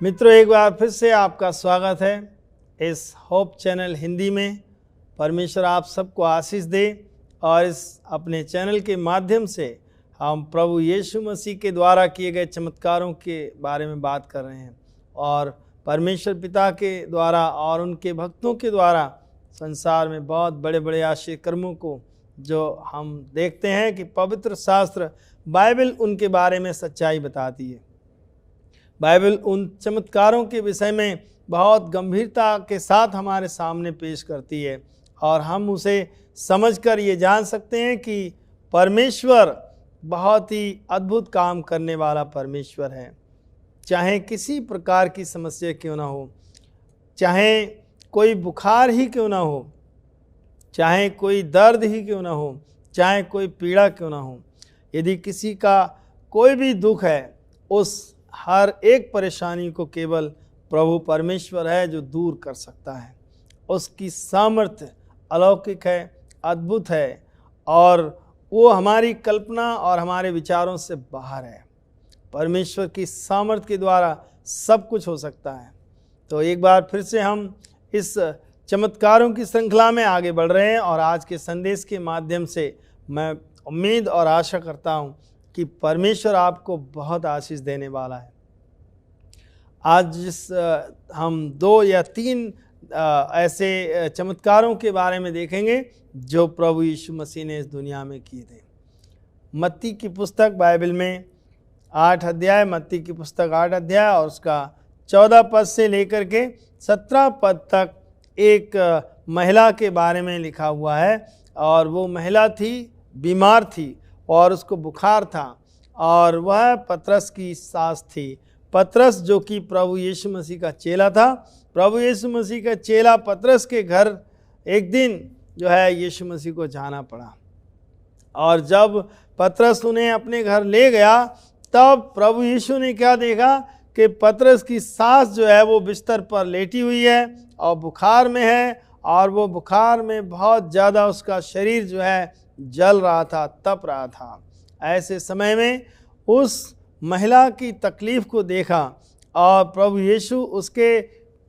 मित्रों, एक बार फिर से आपका स्वागत है इस होप चैनल हिंदी में। परमेश्वर आप सबको आशीष दे और इस अपने चैनल के माध्यम से हम प्रभु यीशु मसीह के द्वारा किए गए चमत्कारों के बारे में बात कर रहे हैं और परमेश्वर पिता के द्वारा और उनके भक्तों के द्वारा संसार में बहुत बड़े बड़े आश्चर्य कर्मों को जो हम देखते हैं कि पवित्र शास्त्र बाइबल उनके बारे में सच्चाई बताती है। बाइबल उन चमत्कारों के विषय में बहुत गंभीरता के साथ हमारे सामने पेश करती है और हम उसे समझकर ये जान सकते हैं कि परमेश्वर बहुत ही अद्भुत काम करने वाला परमेश्वर है। चाहे किसी प्रकार की समस्या क्यों ना हो, चाहे कोई बुखार ही क्यों ना हो, चाहे कोई दर्द ही क्यों ना हो, चाहे कोई पीड़ा क्यों ना हो, यदि किसी का कोई भी दुख है, उस हर एक परेशानी को केवल प्रभु परमेश्वर है जो दूर कर सकता है। उसकी सामर्थ्य अलौकिक है, अद्भुत है और वो हमारी कल्पना और हमारे विचारों से बाहर है। परमेश्वर की सामर्थ्य के द्वारा सब कुछ हो सकता है। तो एक बार फिर से हम इस चमत्कारों की श्रृंखला में आगे बढ़ रहे हैं और आज के संदेश के माध्यम से मैं उम्मीद और आशा करता हूँ कि परमेश्वर आपको बहुत आशीष देने वाला है। आज हम 2 या 3 ऐसे चमत्कारों के बारे में देखेंगे जो प्रभु यीशु मसीह ने इस दुनिया में किए थे। मत्ती की पुस्तक बाइबल में 8 अध्याय, मत्ती की पुस्तक 8 अध्याय और उसका 14 पद से लेकर के 17 पद तक एक महिला के बारे में लिखा हुआ है। और वो महिला थी, बीमार थी और उसको बुखार था और वह पतरस की सास थी। पतरस जो कि प्रभु यीशु मसीह का चेला था, प्रभु यीशु मसीह का चेला पतरस के घर एक दिन जो है यीशु मसीह को जाना पड़ा। और जब पतरस उन्हें अपने घर ले गया तब प्रभु यीशु ने क्या देखा कि पतरस की सास जो है वो बिस्तर पर लेटी हुई है और बुखार में है और वो बुखार में बहुत ज़्यादा उसका शरीर जो है जल रहा था, तप रहा था। ऐसे समय में उस महिला की तकलीफ़ को देखा और प्रभु यीशु उसके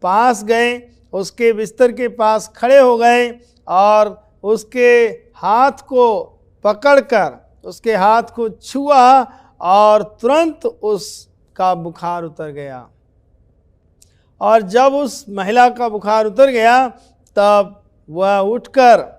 पास गए, उसके बिस्तर के पास खड़े हो गए और उसके हाथ को पकड़कर उसके हाथ को छुआ और तुरंत उसका बुखार उतर गया। और जब उस महिला का बुखार उतर गया तब वह उठकर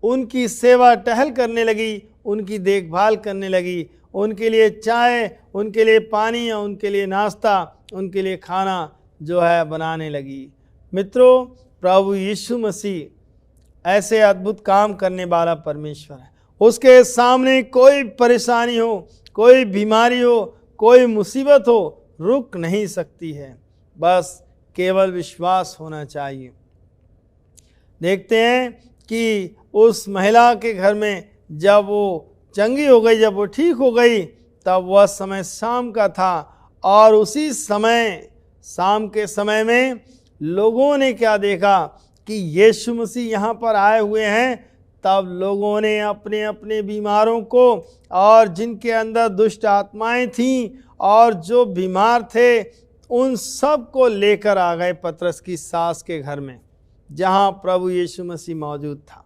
उनकी सेवा टहल करने लगी, उनकी देखभाल करने लगी, उनके लिए चाय, उनके लिए पानी और उनके लिए नाश्ता, उनके लिए खाना जो है बनाने लगी। मित्रों, प्रभु यीशु मसीह ऐसे अद्भुत काम करने वाला परमेश्वर है। उसके सामने कोई परेशानी हो, कोई बीमारी हो, कोई मुसीबत हो, रुक नहीं सकती है। बस केवल विश्वास होना चाहिए। देखते हैं कि उस महिला के घर में जब वो चंगी हो गई, जब वो ठीक हो गई, तब वह समय शाम का था और उसी समय शाम के समय में लोगों ने क्या देखा कि यीशु मसीह यहाँ पर आए हुए हैं। तब लोगों ने अपने अपने बीमारों को और जिनके अंदर दुष्ट आत्माएं थीं और जो बीमार थे उन सब को लेकर आ गए पतरस की सास के घर में, जहाँ प्रभु यीशु मसीह मौजूद था।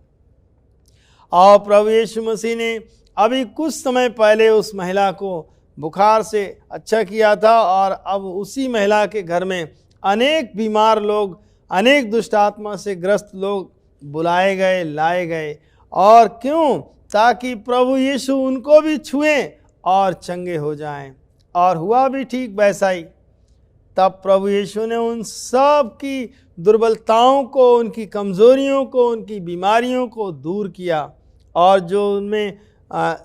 और प्रभु यीशु मसीह ने अभी कुछ समय पहले उस महिला को बुखार से अच्छा किया था और अब उसी महिला के घर में अनेक बीमार लोग, अनेक दुष्ट आत्मा से ग्रस्त लोग बुलाए गए, लाए गए। और क्यों? ताकि प्रभु यीशु उनको भी छुएं और चंगे हो जाएं। और हुआ भी ठीक वैसा ही। तब प्रभु यीशु ने उन सब की दुर्बलताओं को, उनकी कमज़ोरियों को, उनकी बीमारियों को दूर किया और जो उनमें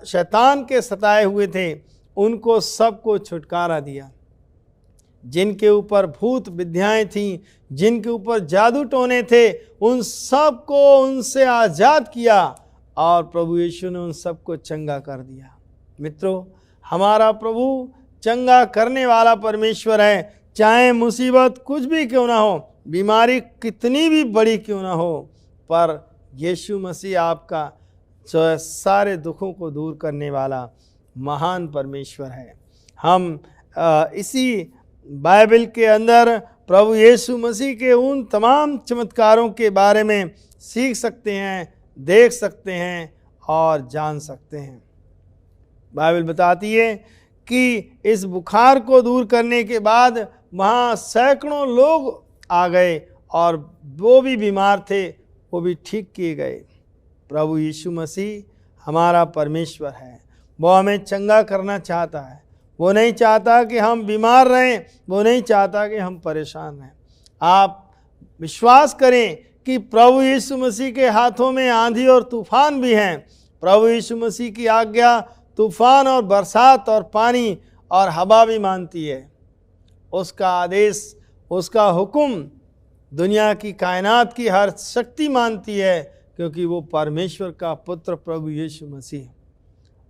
शैतान के सताए हुए थे उनको सबको छुटकारा दिया। जिनके ऊपर भूत विद्याएं थीं, जिनके ऊपर जादू टोने थे, उन सब को उनसे आज़ाद किया और प्रभु यीशु ने उन सबको चंगा कर दिया। मित्रों, हमारा प्रभु चंगा करने वाला परमेश्वर है। चाहे मुसीबत कुछ भी क्यों ना हो, बीमारी कितनी भी बड़ी क्यों ना हो, पर यीशु मसीह आपका सारे दुखों को दूर करने वाला महान परमेश्वर है। हम इसी बाइबल के अंदर प्रभु यीशु मसीह के उन तमाम चमत्कारों के बारे में सीख सकते हैं, देख सकते हैं और जान सकते हैं। बाइबल बताती है कि इस बुखार को दूर करने के बाद वहाँ सैकड़ों लोग आ गए और वो भी बीमार थे, वो भी ठीक किए गए। प्रभु यीशु मसीह हमारा परमेश्वर है, वो हमें चंगा करना चाहता है। वो नहीं चाहता कि हम बीमार रहें, वो नहीं चाहता कि हम परेशान रहें। आप विश्वास करें कि प्रभु यीशु मसीह के हाथों में आंधी और तूफान भी हैं। प्रभु यीशु मसीह की आज्ञा तूफान और बरसात और पानी और हवा भी मानती है। उसका आदेश, उसका हुक्म दुनिया की कायनात की हर शक्ति मानती है, क्योंकि वो परमेश्वर का पुत्र प्रभु यीशु मसीह।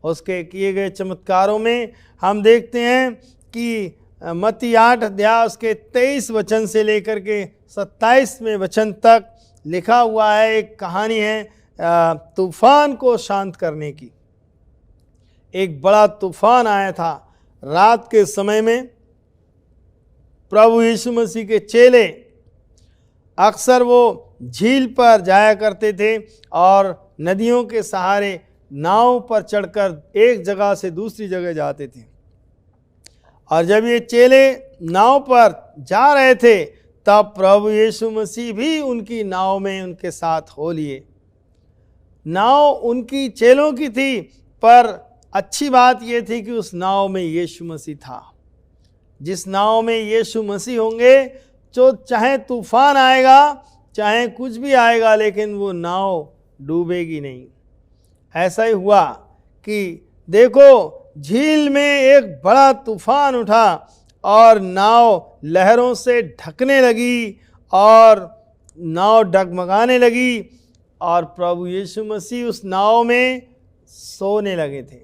उसके किए गए चमत्कारों में हम देखते हैं कि मत्ती 8 अध्याय उसके 23 वचन से लेकर के 27वें वचन तक लिखा हुआ है। एक कहानी है तूफान को शांत करने की। एक बड़ा तूफान आया था रात के समय में। प्रभु यीशु मसीह के चेले अक्सर वो झील पर जाया करते थे और नदियों के सहारे नाव पर चढ़कर एक जगह से दूसरी जगह जाते थे। और जब ये चेले नाव पर जा रहे थे तब प्रभु यीशु मसीह भी उनकी नाव में उनके साथ हो लिए। नाव उनकी चेलों की थी, पर अच्छी बात यह थी कि उस नाव में यीशु मसीह था। जिस नाव में यीशु मसीह होंगे, जो चाहे तूफान आएगा, चाहे कुछ भी आएगा, लेकिन वो नाव डूबेगी नहीं। ऐसा ही हुआ कि देखो झील में एक बड़ा तूफान उठा और नाव लहरों से ढकने लगी और नाव डगमगाने लगी और प्रभु यीशु मसीह उस नाव में सोने लगे थे।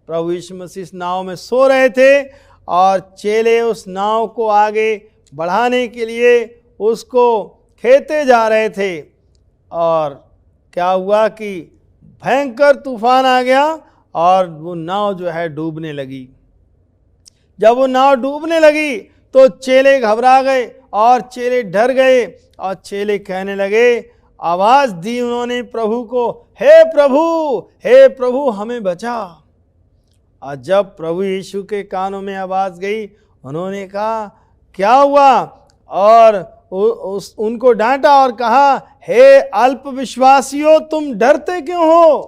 प्रभु यीशु मसीह इस नाव में सो रहे थे और चेले उस नाव को आगे बढ़ाने के लिए उसको खेते जा रहे थे। और क्या हुआ कि भयंकर तूफान आ गया और वो नाव जो है डूबने लगी। जब वो नाव डूबने लगी तो चेले घबरा गए और चेले डर गए और चेले कहने लगे, आवाज़ दी उन्होंने प्रभु को, हे प्रभु हमें बचा। और जब प्रभु यीशु के कानों में आवाज़ गई, उन्होंने कहा क्या हुआ, और उनको डांटा और कहा, हे अल्पविश्वासियों तुम डरते क्यों हो।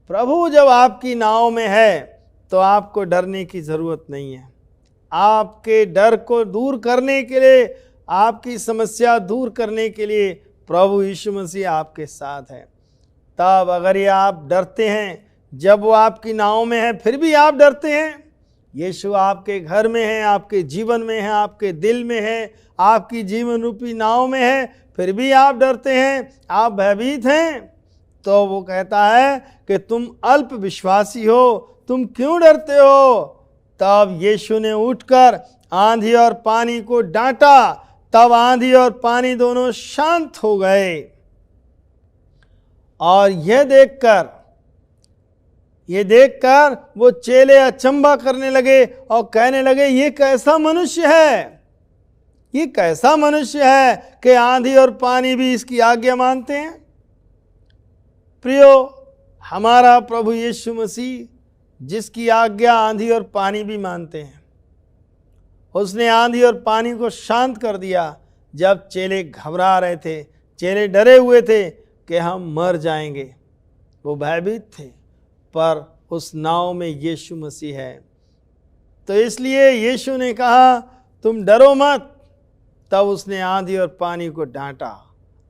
प्रभु जब आपकी नाव में है तो आपको डरने की ज़रूरत नहीं है। आपके डर को दूर करने के लिए, आपकी समस्या दूर करने के लिए प्रभु यीशु मसीह आपके साथ है। तब अगर ये आप डरते हैं, जब वो आपकी नाव में है फिर भी आप डरते हैं, यीशु आपके घर में है, आपके जीवन में है, आपके दिल में है, आपकी जीवन रूपी नाव में है, फिर भी आप डरते हैं, आप भयभीत हैं, तो वो कहता है कि तुम अल्प विश्वासी हो, तुम क्यों डरते हो। तब यीशु ने उठकर आंधी और पानी को डांटा, तब आंधी और पानी दोनों शांत हो गए। और यह देखकर वो चेले अचंभा करने लगे और कहने लगे, ये कैसा मनुष्य है, ये कैसा मनुष्य है कि आंधी और पानी भी इसकी आज्ञा मानते हैं। प्रियो, हमारा प्रभु यीशु मसीह जिसकी आज्ञा आंधी और पानी भी मानते हैं, उसने आंधी और पानी को शांत कर दिया। जब चेले घबरा रहे थे, चेले डरे हुए थे कि हम मर जाएंगे, वो भयभीत थे, पर उस नाव में यीशु मसीह है। तो इसलिए यीशु ने कहा तुम डरो मत। तब उसने आंधी और पानी को डांटा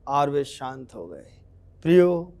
और वे शांत हो गए। प्रियो,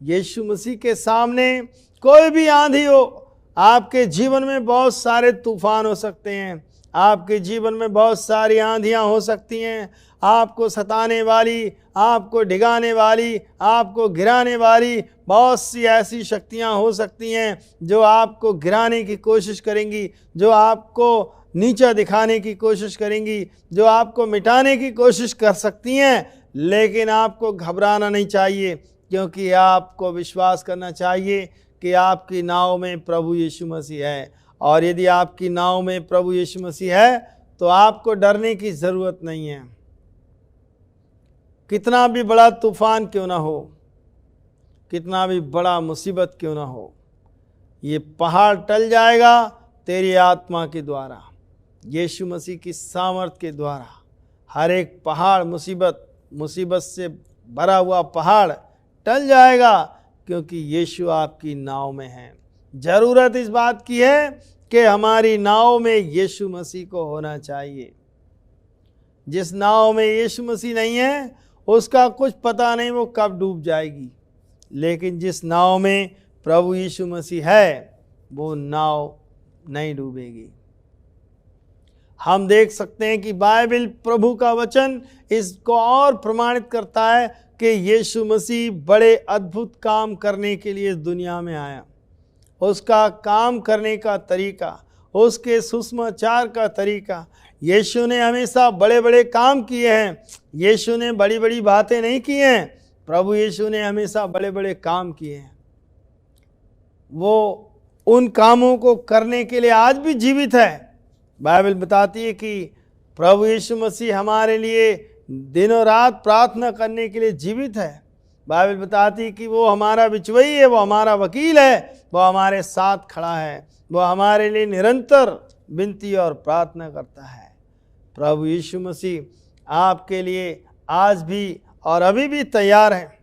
यीशु मसीह के सामने कोई भी आंधी हो, आपके जीवन में बहुत सारे तूफान हो सकते हैं, आपके जीवन में बहुत सारी आंधियां हो सकती हैं, आपको सताने वाली, आपको डिगाने वाली, आपको गिराने वाली बहुत सी ऐसी शक्तियां हो सकती हैं जो आपको गिराने की कोशिश करेंगी, जो आपको नीचा दिखाने की कोशिश करेंगी, जो आपको मिटाने की कोशिश कर सकती हैं। लेकिन आपको घबराना नहीं चाहिए, क्योंकि आपको विश्वास करना चाहिए कि आपकी नाव में प्रभु यीशु मसीह है और यदि आपकी नाव में प्रभु यीशु मसीह है तो आपको डरने की ज़रूरत नहीं है। कितना भी बड़ा तूफान क्यों ना हो, कितना भी बड़ा मुसीबत क्यों ना हो, ये पहाड़ टल जाएगा तेरी आत्मा के द्वारा, यीशु मसीह की सामर्थ के द्वारा। हर एक पहाड़, मुसीबत से भरा हुआ पहाड़ टल जाएगा, क्योंकि यीशु आपकी नाव में है। ज़रूरत इस बात की है कि हमारी नाव में यीशु मसीह को होना चाहिए। जिस नाव में यीशु मसीह नहीं है उसका कुछ पता नहीं वो कब डूब जाएगी, लेकिन जिस नाव में प्रभु यीशु मसीह है वो नाव नहीं डूबेगी। हम देख सकते हैं कि बाइबल, प्रभु का वचन इसको और प्रमाणित करता है कि यीशु मसीह बड़े अद्भुत काम करने के लिए इस दुनिया में आया। उसका काम करने का तरीका, उसके सुसमाचार का तरीका, यीशु ने हमेशा बड़े बड़े काम किए हैं। यीशु ने बड़ी बड़ी बातें नहीं की हैं, प्रभु यीशु ने हमेशा बड़े बड़े काम किए हैं। वो उन कामों को करने के लिए आज भी जीवित है। बाइबल बताती है कि प्रभु यीशु मसीह हमारे लिए दिनों रात प्रार्थना करने के लिए जीवित है। बाइबल बताती है कि वो हमारा बिचवई है, वो हमारा वकील है, वो हमारे साथ खड़ा है, वो हमारे लिए निरंतर विनती और प्रार्थना करता है। प्रभु यीशु मसीह आपके लिए आज भी और अभी भी तैयार है।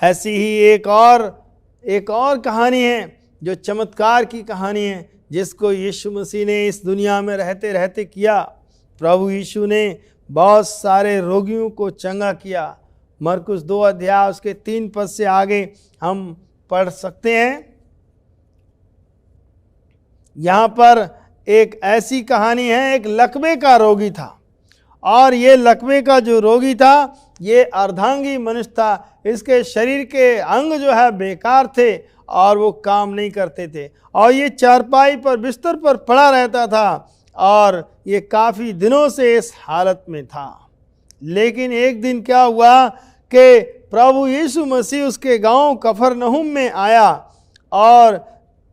ऐसी ही एक और कहानी है जो चमत्कार की कहानी है, जिसको यीशु मसीह ने इस दुनिया में रहते रहते किया। प्रभु यीशु ने बहुत सारे रोगियों को चंगा किया। मरकुस 2 अध्याय उसके 3 पद से आगे हम पढ़ सकते हैं। यहाँ पर एक ऐसी कहानी है, एक लकवे का रोगी था, और ये लकवे का जो रोगी था ये अर्धांगी मनुष्य था। इसके शरीर के अंग जो है बेकार थे और वो काम नहीं करते थे, और ये चारपाई पर बिस्तर पर पड़ा रहता था, और ये काफ़ी दिनों से इस हालत में था। लेकिन एक दिन क्या हुआ कि प्रभु यीशु मसीह उसके गांव कफरनहूम में आया, और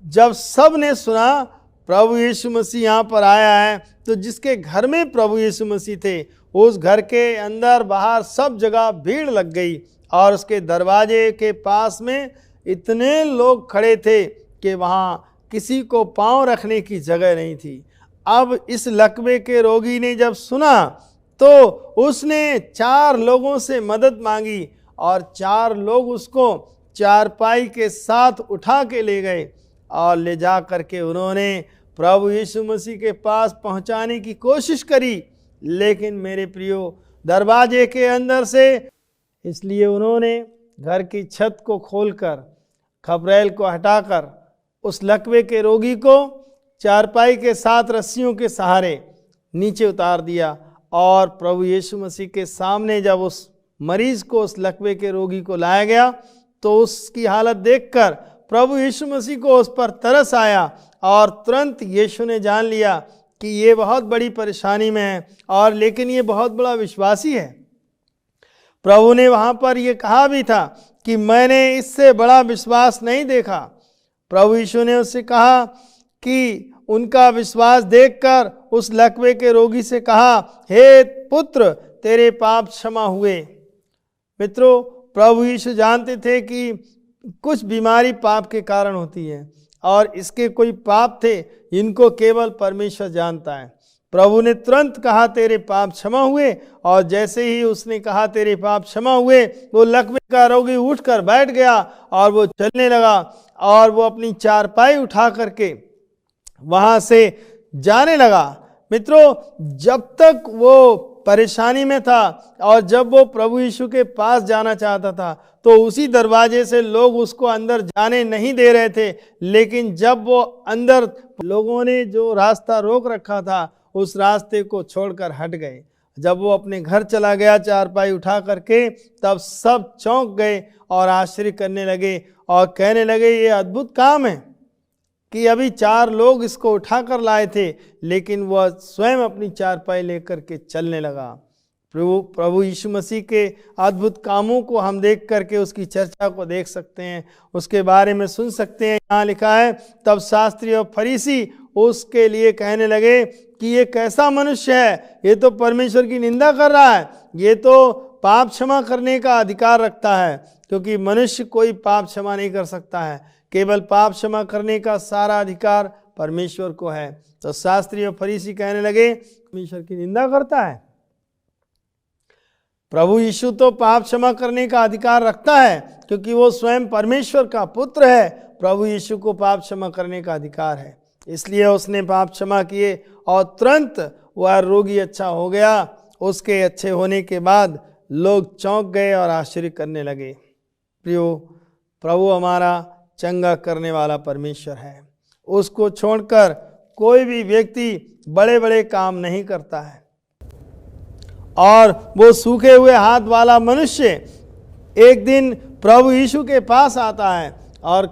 जब सब ने सुना प्रभु यीशु मसीह यहाँ पर आया है, तो जिसके घर में प्रभु यीशु मसीह थे उस घर के अंदर बाहर सब जगह भीड़ लग गई, और उसके दरवाजे के पास में इतने लोग खड़े थे कि वहाँ किसी को पाँव रखने की जगह नहीं थी। अब इस लकवे के रोगी ने जब सुना तो उसने 4 लोगों से मदद मांगी, और 4 लोग उसको चारपाई के साथ उठा के ले गए, और ले जा करके उन्होंने प्रभु यीशु मसीह के पास पहुंचाने की कोशिश करी। लेकिन मेरे प्रियो, दरवाजे के अंदर से, इसलिए उन्होंने घर की छत को खोलकर, खपरेल को हटाकर उस लकवे के रोगी को चारपाई के साथ रस्सियों के सहारे नीचे उतार दिया, और प्रभु यीशु मसीह के सामने जब उस मरीज को, उस लकवे के रोगी को लाया गया, तो उसकी हालत देखकर प्रभु यीशु मसीह को उस पर तरस आया, और तुरंत यीशु ने जान लिया कि ये बहुत बड़ी परेशानी में है, और लेकिन ये बहुत बड़ा विश्वासी है। प्रभु ने वहाँ पर ये कहा भी था कि मैंने इससे बड़ा विश्वास नहीं देखा। प्रभु यीशु ने उससे कहा कि उनका विश्वास देखकर उस लकवे के रोगी से कहा, हे पुत्र, तेरे पाप क्षमा हुए। मित्रों, प्रभु यीशु जानते थे कि कुछ बीमारी पाप के कारण होती है, और इसके कोई पाप थे इनको केवल परमेश्वर जानता है। प्रभु ने तुरंत कहा, तेरे पाप क्षमा हुए, और जैसे ही उसने कहा तेरे पाप क्षमा हुए, वो लकवे का रोगी उठकर बैठ गया, और वो चलने लगा, और वो अपनी चारपाई उठा करके वहाँ से जाने लगा। मित्रों, जब तक वो परेशानी में था और जब वो प्रभु यीशु के पास जाना चाहता था, तो उसी दरवाजे से लोग उसको अंदर जाने नहीं दे रहे थे। लेकिन जब वो अंदर, लोगों ने जो रास्ता रोक रखा था उस रास्ते को छोड़कर हट गए। जब वो अपने घर चला गया चारपाई उठा करके, तब सब चौंक गए और आश्चर्य करने लगे और कहने लगे, ये अद्भुत काम है कि अभी 4 लोग इसको उठा कर लाए थे, लेकिन वह स्वयं अपनी चारपाई लेकर के चलने लगा। प्रभु यीशु मसीह के अद्भुत कामों को हम देख करके उसकी चर्चा को देख सकते हैं, उसके बारे में सुन सकते हैं। यहाँ लिखा है, तब शास्त्री और फरीसी उसके लिए कहने लगे कि ये कैसा मनुष्य है, ये तो परमेश्वर की निंदा कर रहा है, ये तो पाप क्षमा करने का अधिकार रखता है, क्योंकि मनुष्य कोई पाप क्षमा नहीं कर सकता है, केवल पाप क्षमा करने का सारा अधिकार परमेश्वर को है। तो शास्त्री और फरीसी कहने लगे, परमेश्वर की निंदा करता है। प्रभु यीशु तो पाप क्षमा करने का अधिकार रखता है, क्योंकि वो स्वयं परमेश्वर का पुत्र है। प्रभु यीशु को पाप क्षमा करने का अधिकार है, इसलिए उसने पाप क्षमा किए और तुरंत वह रोगी अच्छा हो गया। उसके अच्छे होने के बाद लोग चौंक गए और आश्चर्य करने लगे। प्रियो, प्रभु हमारा चंगा करने वाला परमेश्वर है। उसको छोड़कर कोई भी व्यक्ति बड़े बड़े काम नहीं करता है। और वो सूखे हुए हाथ वाला मनुष्य एक दिन प्रभु यीशु के पास आता है और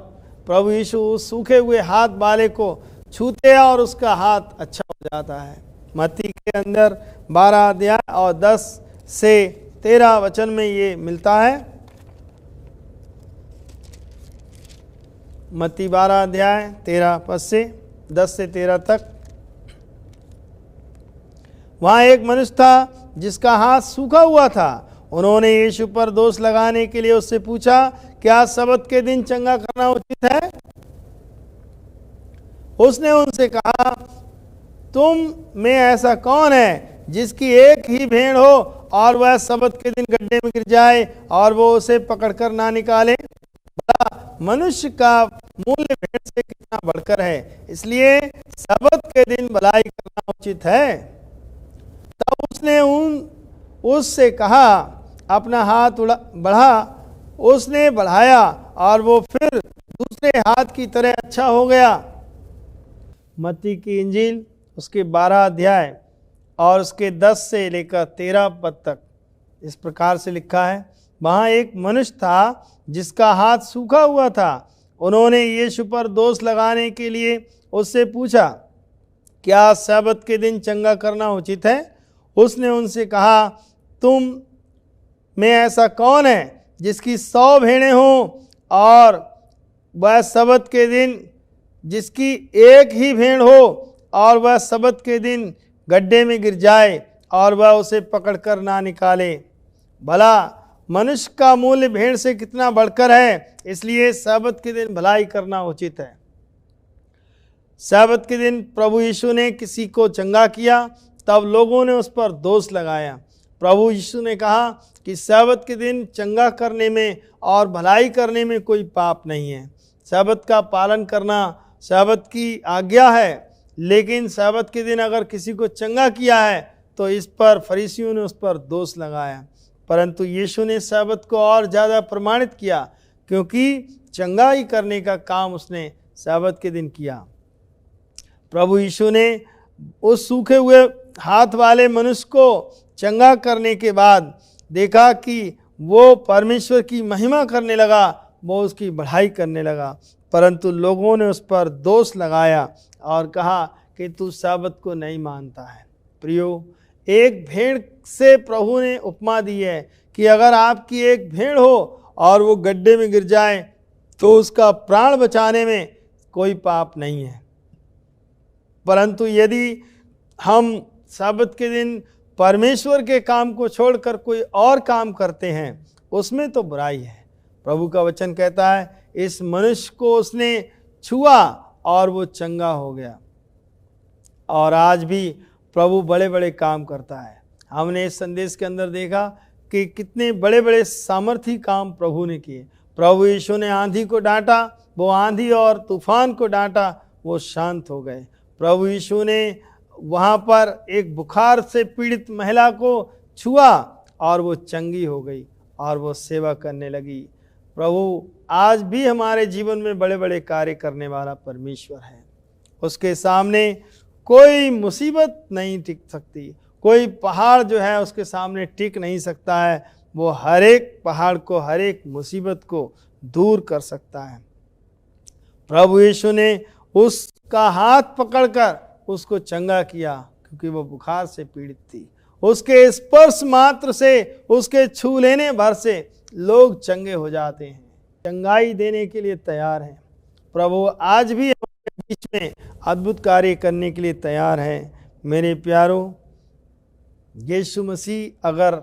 प्रभु यीशु उस सूखे हुए हाथ वाले को छूते हैं और उसका हाथ अच्छा हो जाता है। मत्ती के अंदर 12 अध्याय और 10 से 13 वचन में ये मिलता है। मत्ती 12 अध्याय 13 पद से 10 से 13 तक। वहाँ एक मनुष्य था जिसका हाथ सूखा हुआ था। उन्होंने यीशु पर दोष लगाने के लिए उससे पूछा, क्या सबत के दिन चंगा करना उचित है? उसने उनसे कहा, तुम में ऐसा कौन है जिसकी एक ही भेड़ हो और वह सबत के दिन गड्ढे में गिर जाए और वो उसे पकड़कर ना निकाले? मनुष्य का मूल्य भेड़ से कितना बढ़कर है, इसलिए सबत के दिन भलाई करना उचित है। तब उसने उससे कहा, अपना हाथ बढ़ा। उसने बढ़ाया और वो फिर दूसरे हाथ की तरह अच्छा हो गया। मत्ती की इंजील उसके 12 अध्याय और उसके 10 से लेकर 13 पद तक इस प्रकार से लिखा है। वहाँ एक मनुष्य था जिसका हाथ सूखा हुआ था। उन्होंने यीशु पर दोष लगाने के लिए उससे पूछा, क्या सब्त के दिन चंगा करना उचित है? उसने उनसे कहा, तुम में ऐसा कौन है जिसकी 100 भेड़ें हों और वह सब्त के दिन, जिसकी एक ही भेड़ हो और वह सब्त के दिन गड्ढे में गिर जाए और वह उसे पकड़कर ना निकाले? भला मनुष्य का मूल्य भेड़ से कितना बढ़कर है, इसलिए सब्त के दिन भलाई करना उचित है। सब्त के दिन प्रभु यीशु ने किसी को चंगा किया, तब लोगों ने उस पर दोष लगाया। प्रभु यीशु ने कहा कि सब्त के दिन चंगा करने में और भलाई करने में कोई पाप नहीं है। सब्त का पालन करना सब्त की आज्ञा है, लेकिन सब्त के दिन अगर किसी को चंगा किया है तो इस पर फरीसियों ने उस पर दोष लगाया। परंतु यीशु ने सब्त को और ज़्यादा प्रमाणित किया, क्योंकि चंगाई करने का काम उसने सब्त के दिन किया। प्रभु यीशु ने उस सूखे हुए हाथ वाले मनुष्य को चंगा करने के बाद देखा कि वो परमेश्वर की महिमा करने लगा, वो उसकी बढ़ाई करने लगा। परंतु लोगों ने उस पर दोष लगाया और कहा कि तू सब्त को नहीं मानता है। प्रियो, एक भेड़ से प्रभु ने उपमा दी है कि अगर आपकी एक भेड़ हो और वो गड्ढे में गिर जाए तो उसका प्राण बचाने में कोई पाप नहीं है। परंतु यदि हम सब्त के दिन परमेश्वर के काम को छोड़कर कोई और काम करते हैं, उसमें तो बुराई है। प्रभु का वचन कहता है, इस मनुष्य को उसने छुआ और वो चंगा हो गया। और आज भी प्रभु बड़े बड़े काम करता है। हमने इस संदेश के अंदर देखा कि कितने बड़े बड़े सामर्थी काम प्रभु ने किए। प्रभु यीशु ने आंधी को डांटा, वो आंधी और तूफान को डांटा, वो शांत हो गए। प्रभु यीशु ने वहाँ पर एक बुखार से पीड़ित महिला को छुआ और वो चंगी हो गई और वो सेवा करने लगी। प्रभु आज भी हमारे जीवन में बड़े बड़े कार्य करने वाला परमेश्वर है। उसके सामने कोई मुसीबत नहीं टिक सकती, कोई पहाड़ जो है उसके सामने टिक नहीं सकता है। वो हर एक पहाड़ को, हर एक मुसीबत को दूर कर सकता है। प्रभु यीशु ने उसका हाथ पकड़कर उसको चंगा किया, क्योंकि वो बुखार से पीड़ित थी। उसके स्पर्श मात्र से, उसके छू लेने भर से लोग चंगे हो जाते हैं, चंगाई देने के लिए तैयार हैं। प्रभु आज भी हमारे बीच में अद्भुत कार्य करने के लिए तैयार है। मेरे प्यारों, यीशु मसीह अगर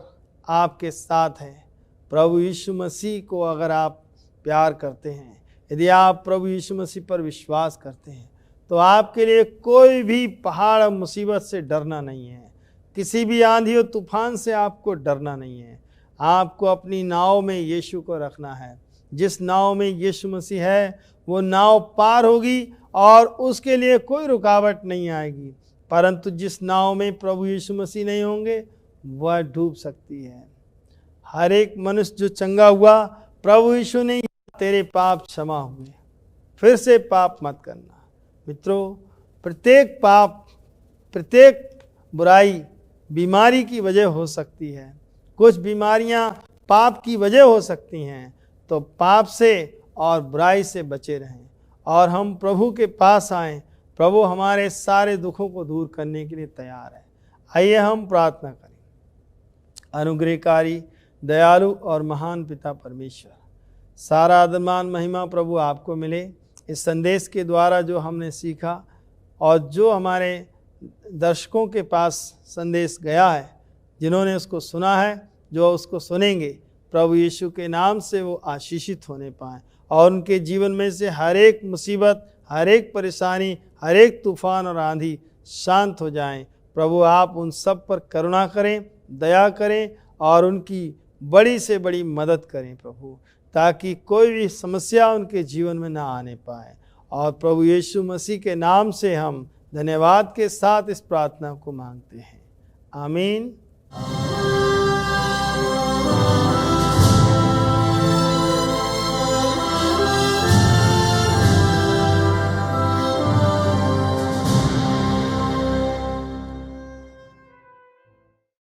आपके साथ है, प्रभु यीशु मसीह को अगर आप प्यार करते हैं, यदि आप प्रभु यीशु मसीह पर विश्वास करते हैं, तो आपके लिए कोई भी पहाड़ और मुसीबत से डरना नहीं है। किसी भी आंधी और तूफान से आपको डरना नहीं है। आपको अपनी नाव में यीशु को रखना है। जिस नाव में यीशु मसीह है वो नाव पार होगी और उसके लिए कोई रुकावट नहीं आएगी। परंतु जिस नाव में प्रभु यीशु मसीह नहीं होंगे वह डूब सकती है। हर एक मनुष्य जो चंगा हुआ, प्रभु यीशु ने तेरे पाप क्षमा हुए, फिर से पाप मत करना। मित्रों, प्रत्येक पाप, प्रत्येक बुराई बीमारी की वजह हो सकती है। कुछ बीमारियां पाप की वजह हो सकती हैं। तो पाप से और बुराई से बचे रहें और हम प्रभु के पास आएं। प्रभु हमारे सारे दुखों को दूर करने के लिए तैयार है। आइए हम प्रार्थना करें। अनुग्रहकारी, दयालु और महान पिता परमेश्वर, सारा आदरमान महिमा प्रभु आपको मिले। इस संदेश के द्वारा जो हमने सीखा और जो हमारे दर्शकों के पास संदेश गया है, जिन्होंने उसको सुना है, जो उसको सुनेंगे, प्रभु यीशु के नाम से वो आशीषित होने पाएँ और उनके जीवन में से हर एक मुसीबत, हर एक परेशानी, हर एक तूफान और आंधी शांत हो जाएं। प्रभु आप उन सब पर करुणा करें, दया करें और उनकी बड़ी से बड़ी मदद करें प्रभु, ताकि कोई भी समस्या उनके जीवन में ना आने पाए। और प्रभु यीशु मसीह के नाम से हम धन्यवाद के साथ इस प्रार्थना को मांगते हैं। आमीन।